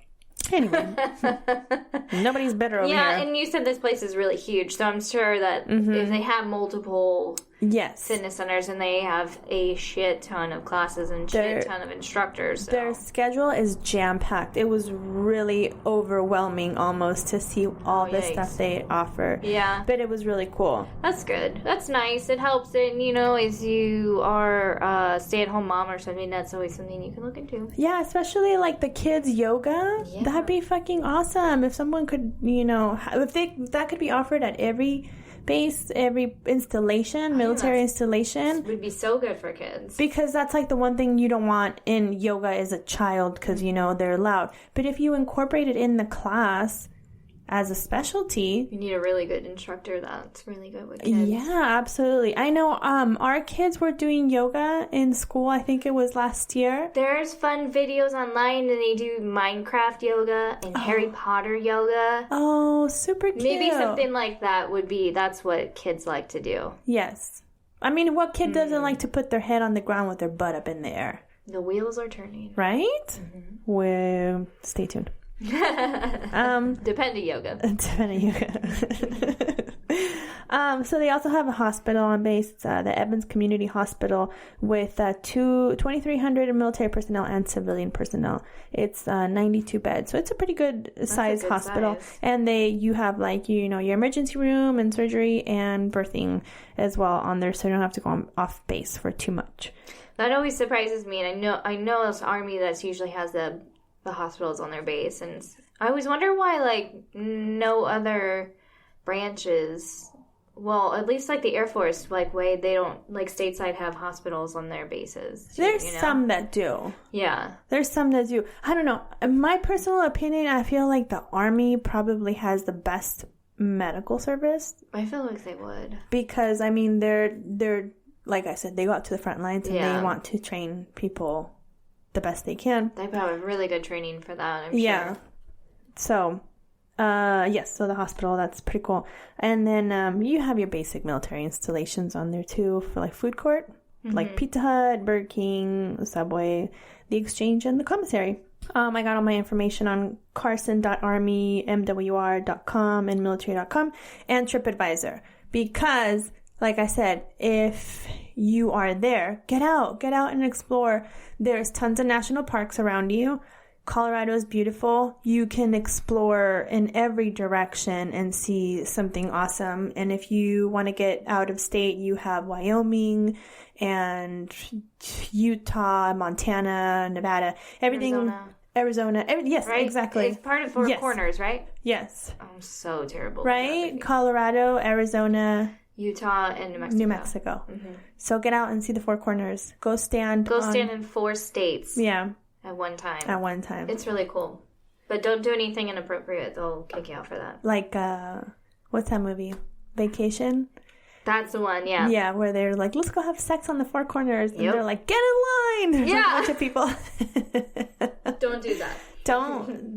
Nobody's better over here. Yeah, and you said this place is really huge, so I'm sure that if they have multiple fitness centers and they have a shit ton of classes and shit ton of instructors. So. Their schedule is jam-packed. It was really overwhelming almost to see all the stuff they offer. Yeah. But it was really cool. That's good. That's nice. It helps. And, as you are a stay-at-home mom or something, that's always something you can look into. Yeah, especially like the kids' yoga. Yeah. That'd be fucking awesome. If someone could, if that could be offered at every base, every installation, military installation. Would be so good for kids. Because that's like the one thing you don't want in yoga as a child because, they're loud. But if you incorporate it in the class as a specialty... You need a really good instructor that's really good with kids. Yeah, absolutely. I know our kids were doing yoga in school. I think it was last year. There's fun videos online and they do Minecraft yoga and Harry Potter yoga. Oh, super cute. Maybe something like that that's what kids like to do. Yes. I mean, what kid doesn't like to put their head on the ground with their butt up in the air? The wheels are turning. Right? Mm-hmm. Well, stay tuned. Dependent yoga. So they also have a hospital on base, the Evans Community Hospital, with 2,300 military personnel and civilian personnel. It's 92 beds, so it's a pretty good size hospital. Size. And you have your emergency room and surgery and birthing as well on there, so you don't have to go off base for too much. That always surprises me, and I know this Army that usually has the hospitals on their base, and I always wonder why no other branches, well, at least the Air Force, way they don't stateside have hospitals on their bases. There's some that do. Yeah. There's some that do. I don't know. In my personal opinion, I feel like the Army probably has the best medical service. I feel like they would. Because, they're like I said, they go out to the front lines and they want to train people the best they can. They have really good training for that, I'm sure. So, yes, so the hospital, that's pretty cool. And then you have your basic military installations on there too for food court, like Pizza Hut, Burger King, Subway, the Exchange, and the commissary. I got all my information on carson.armymwr.com and military.com and TripAdvisor because, like I said, if you are there, get out and explore. There's tons of national parks around you. Colorado is beautiful. You can explore in every direction and see something awesome. And if you want to get out of state, you have Wyoming and Utah, Montana, Nevada, everything. Arizona. Yes, right? Exactly. It's part of Four Corners, right? Yes. I'm so terrible. Right? Colorado, Arizona, Utah, and New Mexico. Mm-hmm. So get out and see the Four Corners. Go stand in 4 states. Yeah. At one time. It's really cool. But don't do anything inappropriate. They'll kick you out for that. What's that movie? Vacation? That's the one, yeah. Yeah, where they're like, let's go have sex on the Four Corners. And they're like, get in line! There's a bunch of people. Don't do that.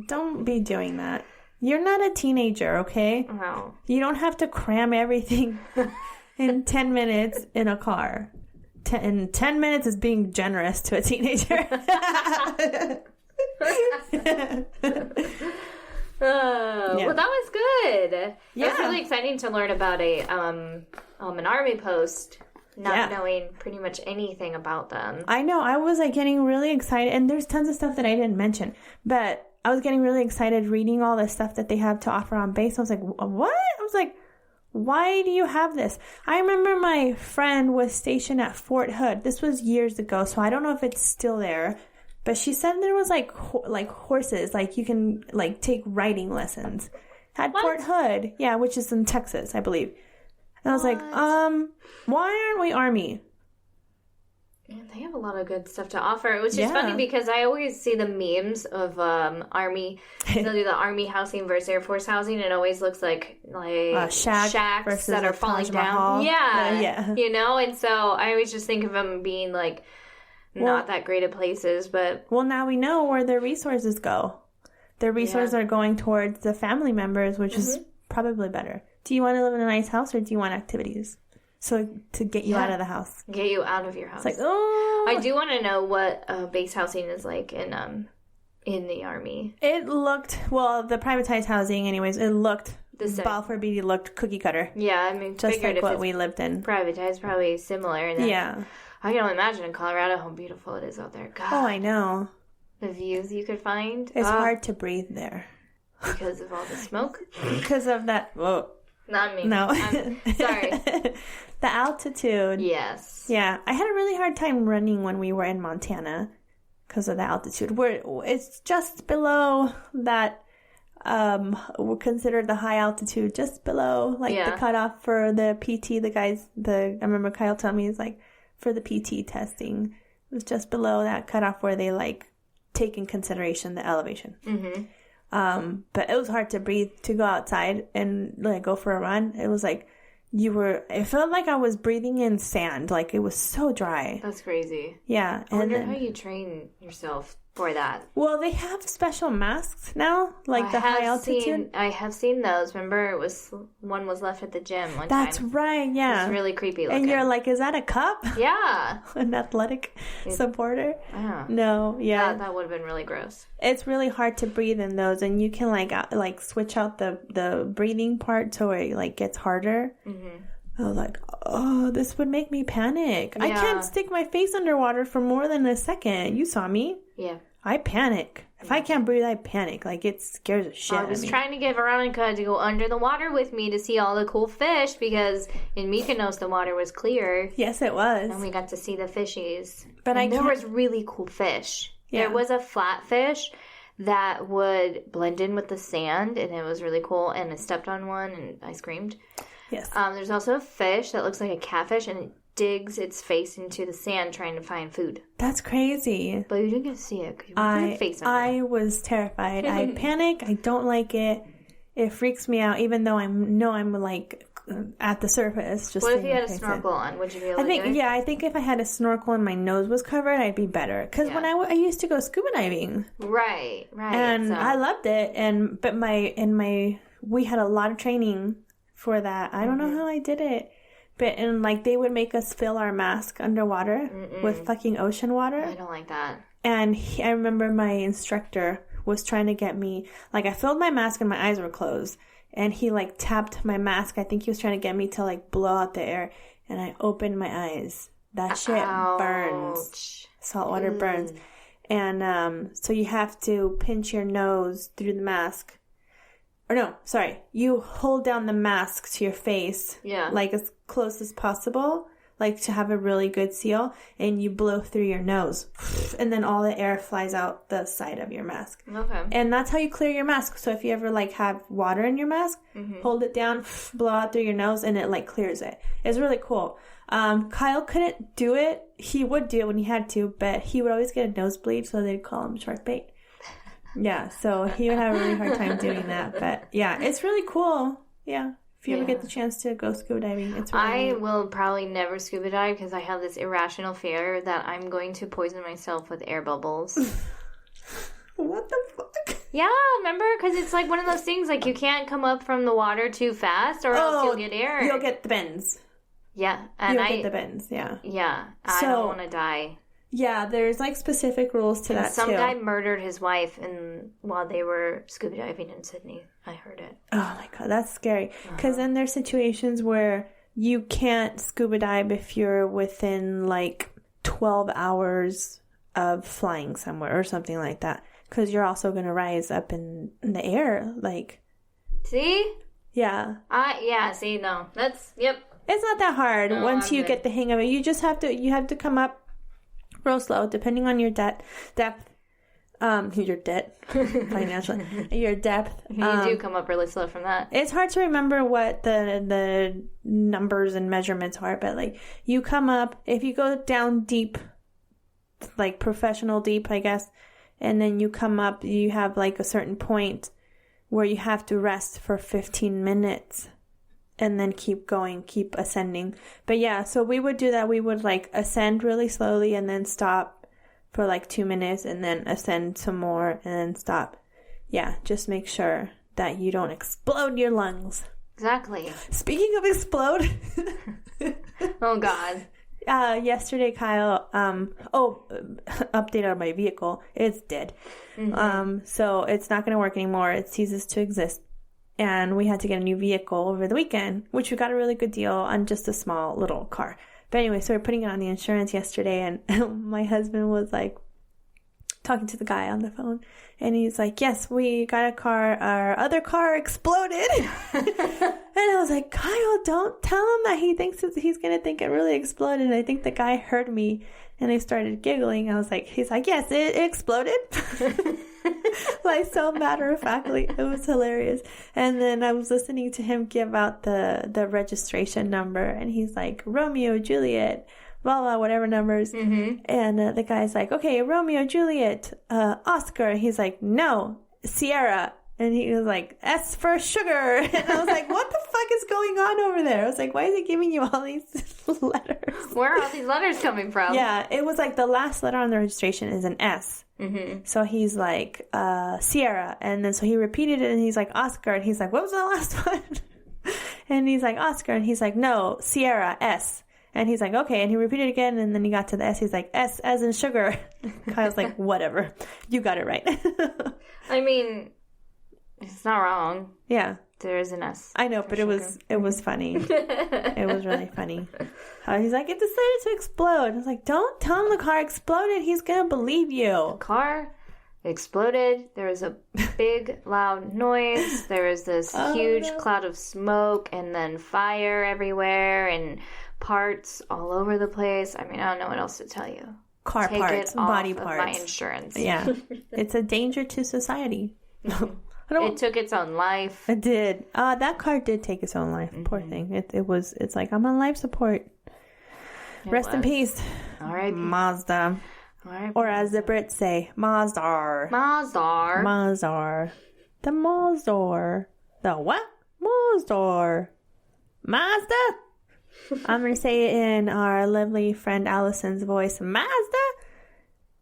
Don't be doing that. You're not a teenager, okay? No. You don't have to cram everything in 10 minutes in a car. 10 minutes is being generous to a teenager. Well, that was good. Yeah. It was really exciting to learn about an Army post, not knowing pretty much anything about them. I know. I was getting really excited, and there's tons of stuff that I didn't mention, but I was getting really excited reading all the stuff that they have to offer on base. I was like, what? I was like, why do you have this? I remember my friend was stationed at Fort Hood. This was years ago, so I don't know if it's still there. But she said there was horses, you can take riding lessons at Fort Hood. Yeah, which is in Texas, I believe. And I was like, why aren't we Army? Man, they have a lot of good stuff to offer. Which is funny because I always see the memes of Army. They'll do the Army housing versus Air Force housing. It always looks like shacks that are falling down. Yeah. And so I always just think of them being not that great of places, but... Well, now we know where their resources go. Their resources are going towards the family members, which is probably better. Do you want to live in a nice house, or do you want activities? So, to get you out of the house. Get you out of your house. It's I do want to know what base housing is like in the Army. It looked... Well, the privatized housing, anyways, it looked... Balfour Beatty looked cookie cutter. Yeah, just like what we lived in. Privatized, probably similar. And then, I can only imagine in Colorado how beautiful it is out there. God. Oh, I know. The views you could find. It's hard to breathe there. Because of all the smoke? Because of that. Whoa. Not me. No. Sorry. The altitude. Yes. Yeah. I had a really hard time running when we were in Montana because of the altitude. It's just below that. We're considered the high altitude, just below the cutoff for the PT. I remember Kyle telling me, it's for the PT testing, it was just below that cutoff where they take in consideration the elevation. Mm-hmm. But it was hard to breathe to go outside and go for a run. It was it felt like I was breathing in sand. It was so dry. That's crazy. Yeah. I wonder how you train yourself for that. Well, they have special masks now, like the high altitude. I have seen those. Remember, one was left at the gym one time. That's right, yeah. It's really creepy looking. And you're like, is that a cup? Yeah. An athletic supporter? Yeah. No, yeah. That would have been really gross. It's really hard to breathe in those, and you can like switch out the breathing part so it like gets harder. Mm-hmm. I was like, oh, this would make me panic. Yeah. I can't stick my face underwater for more than a second. You saw me. Yeah. I panic. If I can't breathe, I panic. Like, it scares the shit out of me. I was trying to get Veronica to go under the water with me to see all the cool fish because in Mykonos the water was clear. Yes, it was. And we got to see the fishies. But there was really cool fish. Yeah. There was a flatfish that would blend in with the sand, and it was really cool. And I stepped on one, and I screamed. Yes. There's also a fish that looks like a catfish, and it digs its face into the sand trying to find food. That's crazy. But you didn't get to see it because you put your face on it. I was terrified. I panic. I don't like it. It freaks me out, even though I'm like at the surface. Just what if you had a snorkel on? Would you be able to do it? Yeah, I think if I had a snorkel and my nose was covered, I'd be better. Because when I used to go scuba diving. Right. And I loved it. But we had a lot of training for that. I don't know how I did it. But, they would make us fill our mask underwater with fucking ocean water. I don't like that. And I remember my instructor was trying to get me, I filled my mask and my eyes were closed. And he, tapped my mask. I think he was trying to get me to, blow out the air. And I opened my eyes. That shit burns. Saltwater burns. And so you have to pinch your nose through the mask. Or no, sorry. You hold down the mask to your face. Yeah. As close as possible. To have a really good seal. And you blow through your nose. And then all the air flies out the side of your mask. Okay. And that's how you clear your mask. So if you ever, have water in your mask, hold it down, blow out through your nose, and it, clears it. It's really cool. Kyle couldn't do it. He would do it when he had to, but he would always get a nosebleed, so they'd call him shark bait. Yeah, so he would have a really hard time doing that. But, yeah, it's really cool. Yeah. If you ever get the chance to go scuba diving, it's really I will probably never scuba dive because I have this irrational fear that I'm going to poison myself with air bubbles. What the fuck? Yeah, remember? Because it's one of those things, you can't come up from the water too fast or else you'll get air. You'll get the bends. Yeah. And you'll get the bends, yeah. Yeah. I don't want to die. Yeah, there's specific rules to that some guy murdered his wife while they were scuba diving in Sydney. I heard it. Oh my god, that's scary. Because then there's situations where you can't scuba dive if you're within 12 hours of flying somewhere or something like that. Because you're also going to rise up in the air. See? Yeah. See, no. That's, yep. It's not that hard once you get the hang of it. You just have to come up real slow, depending on your depth, your debt, financially, your depth. You do come up really slow from that. It's hard to remember what the numbers and measurements are, but you come up, if you go down deep, professional deep, I guess, and then you come up, you have a certain point where you have to rest for 15 minutes. And then keep going, keep ascending. But yeah, so we would do that. We would ascend really slowly and then stop for 2 minutes and then ascend some more and then stop. Yeah, just make sure that you don't explode your lungs. Exactly. Speaking of explode. Oh, God. Yesterday, Kyle, update on my vehicle. It's dead. Mm-hmm. So it's not going to work anymore. It ceases to exist. And we had to get a new vehicle over the weekend, which we got a really good deal on just a small little car. But anyway, so we're putting it on the insurance yesterday, and my husband was talking to the guy on the phone, and he's like, yes, we got a car, our other car exploded. And I was like, Kyle, don't tell him that. He thinks he's going to think it really exploded. And I think the guy heard me, and I started giggling. I was like, he's like, yes, it exploded. So matter-of-factly. It was hilarious. And then I was listening to him give out the registration number, and he's like, Romeo, Juliet, blah, blah, whatever numbers. Mm-hmm. And the guy's like, okay, Romeo, Juliet, Oscar. And he's like, no, Sierra. And he was like, S for sugar. And I was like, what the fuck is going on over there? I was like, why is he giving you all these letters? Where are all these letters coming from? Yeah, it was the last letter on the registration is an S. So he's like, Sierra. And then so he repeated it and he's like, Oscar. And he's like, what was the last one? And he's like, Oscar. And he's like, no, Sierra, S. And he's like, okay. And he repeated it again. And then he got to the S. He's like, S as in sugar. Kyle's like, whatever. You got it right. I mean, it's not wrong. Yeah. There is an S. I know, but it was funny. It was really funny. He's like, it decided to explode. I was like, don't tell him the car exploded. He's going to believe you. The car exploded. There was a big, loud noise. There was this huge cloud of smoke and then fire everywhere and parts all over the place. I mean, I don't know what else to tell you. Car Take parts, it off body of parts. my insurance. Yeah. It's a danger to society. It took its own life. It did. That car did take its own life. Poor thing. It's like, I'm on life support. Rest in peace. All right. Mazda. All right. Or as the Brits say, Mazdar. Mazdar. Mazdar. The Mazdar. The what? Mazdar. Mazda? I'm going to say it in our lovely friend Allison's voice. Mazda?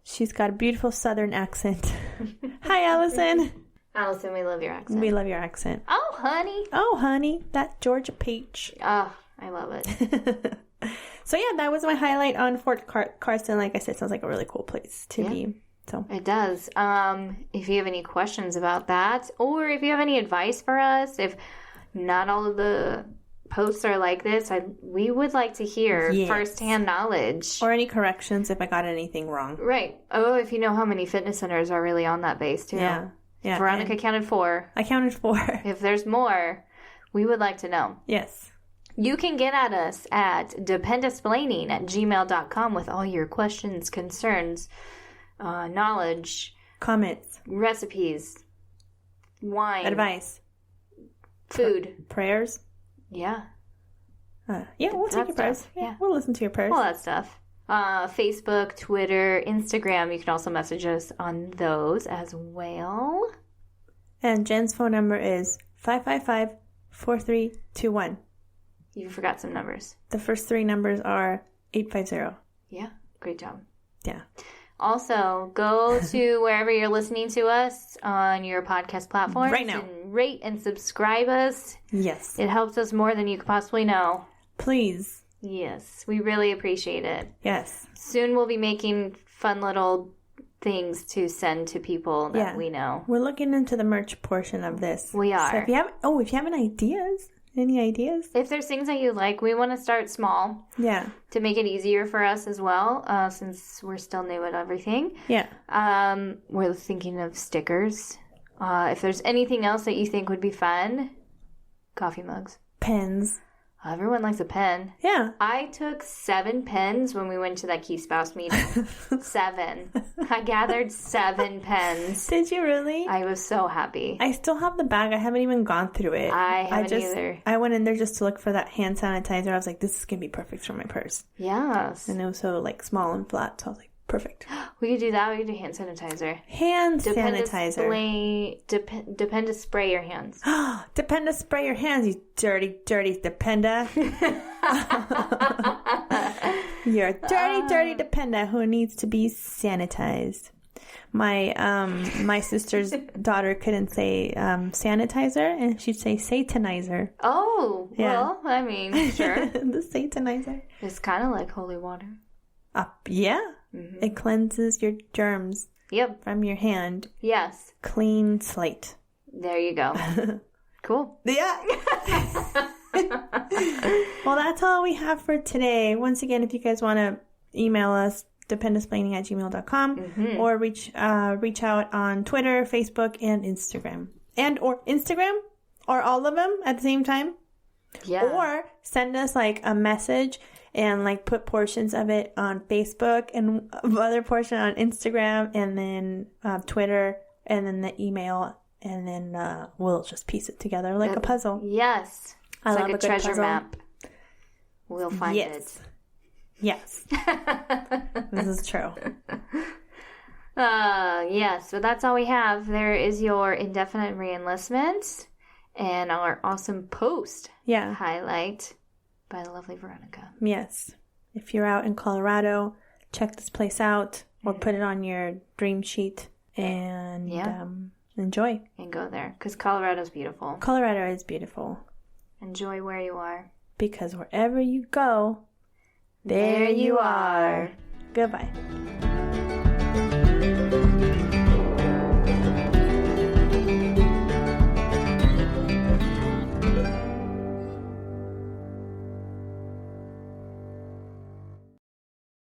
She's got a beautiful southern accent. Hi, Allison. Allison, we love your accent. We love your accent. Oh, honey. Oh, honey. That Georgia peach. Oh, I love it. So, yeah, that was my highlight on Fort Carson. Like I said, sounds like a really cool place to be. So it does. If you have any questions about that, or if you have any advice for us, if not all of the posts are like this, we would like to hear firsthand knowledge. Or any corrections if I got anything wrong. Right. Oh, if you know how many fitness centers are really on that base, too. Yeah. Veronica counted 4. I counted 4. If there's more, we would like to know. Yes. You can get at us at dependasplaining@gmail.com with all your questions, concerns, knowledge, comments, recipes, wine, advice, food, prayers. Yeah. We'll take your prayers. Yeah, we'll listen to your prayers. All that stuff. Facebook, Twitter, Instagram. You can also message us on those as well. And Jen's phone number is 555-4321. You forgot some numbers. The first 3 numbers are 850. Yeah, great job. Yeah. Also, go to wherever you're listening to us on your podcast platform. Right now. And rate and subscribe us. Yes. It helps us more than you could possibly know. Please. Yes, we really appreciate it. Yes. Soon we'll be making fun little things to send to people that we know. We're looking into the merch portion of this. We are. So if you have any ideas? If there's things that you like, we want to start small. Yeah. To make it easier for us as well, since we're still new at everything. Yeah. We're thinking of stickers. If there's anything else that you think would be fun, coffee mugs. Pens. Everyone likes a pen. Yeah. I took 7 pens when we went to that Key Spouse meeting. 7. I gathered 7 pens. Did you really? I was so happy. I still have the bag. I haven't even gone through it. I haven't either. I went in there just to look for that hand sanitizer. I was like, this is going to be perfect for my purse. Yes. And it was so like small and flat. So I was like, perfect. We could do that. We could do hand sanitizer. Sanitizer. Dependa spray your hands. Dependa spray your hands, you dirty, dirty Dependa. You're a dirty, dirty Dependa who needs to be sanitized. My sister's daughter couldn't say sanitizer, and she'd say satanizer. Oh, well, I mean, sure. The satanizer. It's kind of like holy water. Yeah. Mm-hmm. It cleanses your germs. Yep. From your hand. Yes. Clean slate. There you go. Cool. Yeah. Well, that's all we have for today. Once again, if you guys want to email us, dependasplaining@gmail.com or reach out on Twitter, Facebook, and Instagram. Or Instagram? Or all of them at the same time? Yeah. Or send us like a message and like put portions of it on Facebook and other portion on Instagram and then Twitter and then the email and then we'll just piece it together like a puzzle. Yes. I love like a treasure puzzle. Map. We'll find it. Yes. This is true. Yes, but that's all we have. There is your indefinite reenlistment and our awesome post highlight by the lovely Veronica. Yes. If you're out in Colorado, check this place out. or put it on your dream sheet and enjoy. And go there, because Colorado's beautiful. Colorado is beautiful. Enjoy where you are. Because wherever you go, there you are. Goodbye.